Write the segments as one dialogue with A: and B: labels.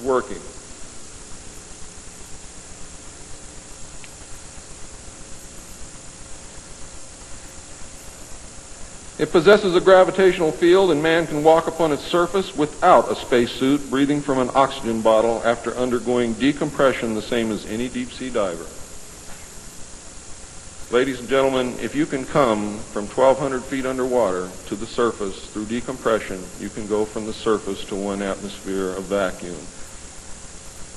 A: working. It possesses a gravitational field, and man can walk upon its surface without a spacesuit, breathing from an oxygen bottle after undergoing decompression the same as any deep-sea diver. Ladies and gentlemen, if you can come from 1,200 feet underwater to the surface through decompression, you can go from the surface to 1 atmosphere of vacuum.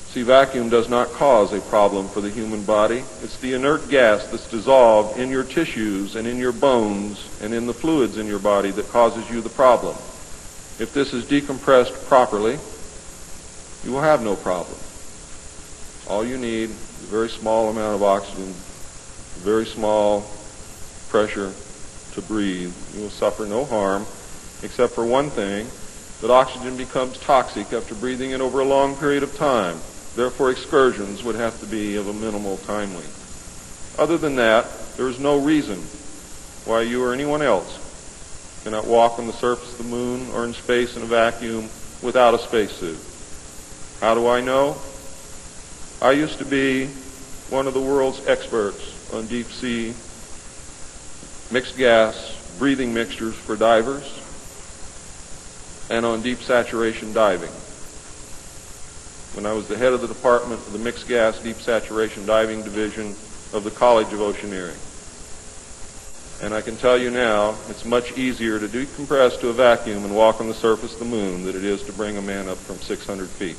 A: See, vacuum does not cause a problem for the human body. It's the inert gas that's dissolved in your tissues and in your bones and in the fluids in your body that causes you the problem. If this is decompressed properly, you will have no problem. All you need is a very small amount of oxygen, a very small pressure to breathe. You will suffer no harm, except for one thing, that oxygen becomes toxic after breathing it over a long period of time. Therefore, excursions would have to be of a minimal time length. Other than that, there is no reason why you or anyone else cannot walk on the surface of the moon or in space in a vacuum without a spacesuit. How do I know? I used to be one of the world's experts on deep-sea mixed gas breathing mixtures for divers and on deep saturation diving. When I was the head of the department of the Mixed Gas Deep Saturation Diving Division of the College of Oceaneering. And I can tell you now, it's much easier to decompress to a vacuum and walk on the surface of the moon than it is to bring a man up from 600 feet.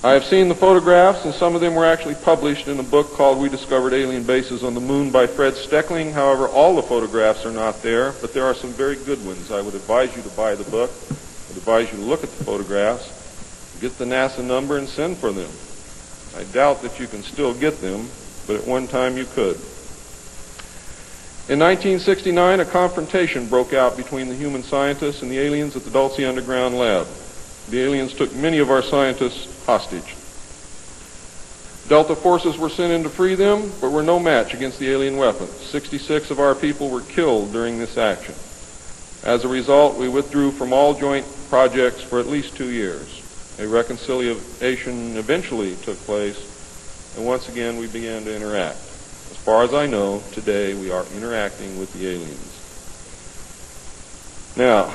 A: I have seen the photographs, and some of them were actually published in a book called We Discovered Alien Bases on the Moon by Fred Steckling. However, all the photographs are not there, but there are some very good ones. I would advise you to buy the book. I would advise you to look at the photographs, get the NASA number, and send for them. I doubt that you can still get them, but at one time you could. In 1969, a confrontation broke out between the human scientists and the aliens at the Dulce Underground Lab. The aliens took many of our scientists hostage. Delta forces were sent in to free them, but were no match against the alien weapons. 66 of our people were killed during this action. As a result, we withdrew from all joint projects for at least 2 years. A reconciliation eventually took place, and once again we began to interact. As far as I know, today we are interacting with the aliens. Now,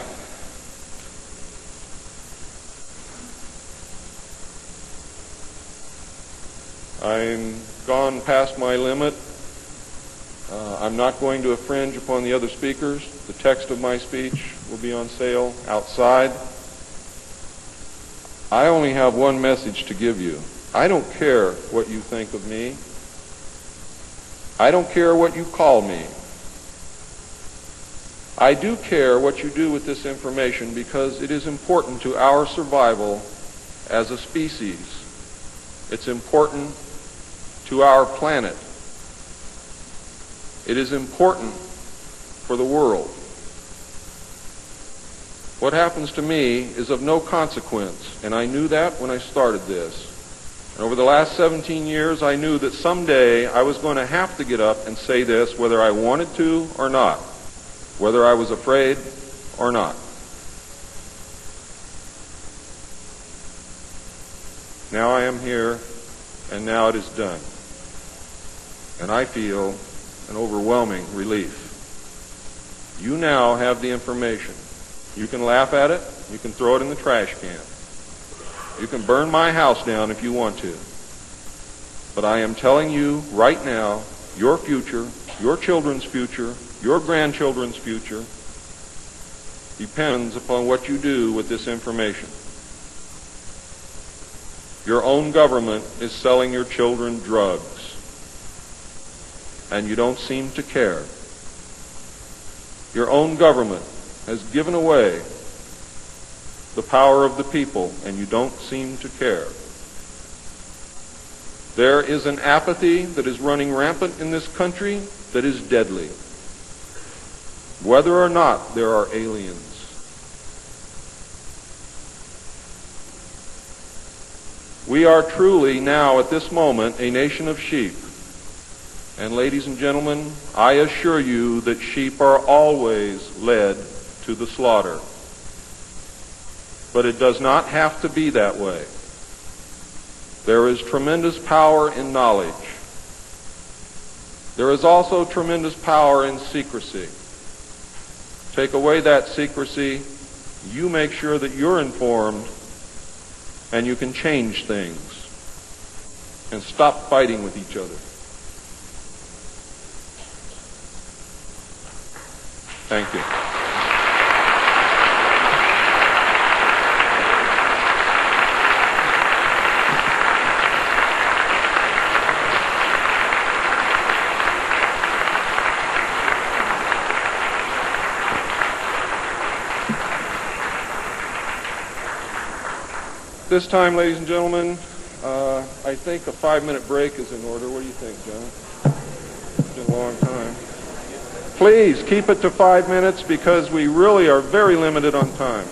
A: I'm gone past my limit. I'm not going to infringe upon the other speakers. The text of my speech will be on sale outside. I only have one message to give you. I don't care what you think of me. I don't care what you call me. I do care what you do with this information because it is important to our survival as a species. It's important to our planet. It is important for the world. What happens to me is of no consequence, and I knew that when I started this. And over the last 17 years, I knew that someday I was going to have to get up and say this, whether I wanted to or not, whether I was afraid or not. Now I am here, and now it is done. And I feel an overwhelming relief. You now have the information. You can laugh at it. You can throw it in the trash can. You can burn my house down if you want to. But I am telling you right now, your future, your children's future, your grandchildren's future depends upon what you do with this information. Your own government is selling your children drugs, and you don't seem to care. Your own government has given away the power of the people, and you don't seem to care. There is an apathy that is running rampant in this country that is deadly, whether or not there are aliens. We are truly now, at this moment, a nation of sheep. And ladies and gentlemen, I assure you that sheep are always led to the slaughter. But it does not have to be that way. There is tremendous power in knowledge. There is also tremendous power in secrecy. Take away that secrecy, you make sure that you're informed, and you can change things and stop fighting with each other. Thank you. This time, ladies and gentlemen, I think a 5-minute break is in order. What do you think, John? It's been a long time. Please keep it to 5 minutes because we really are very limited on time.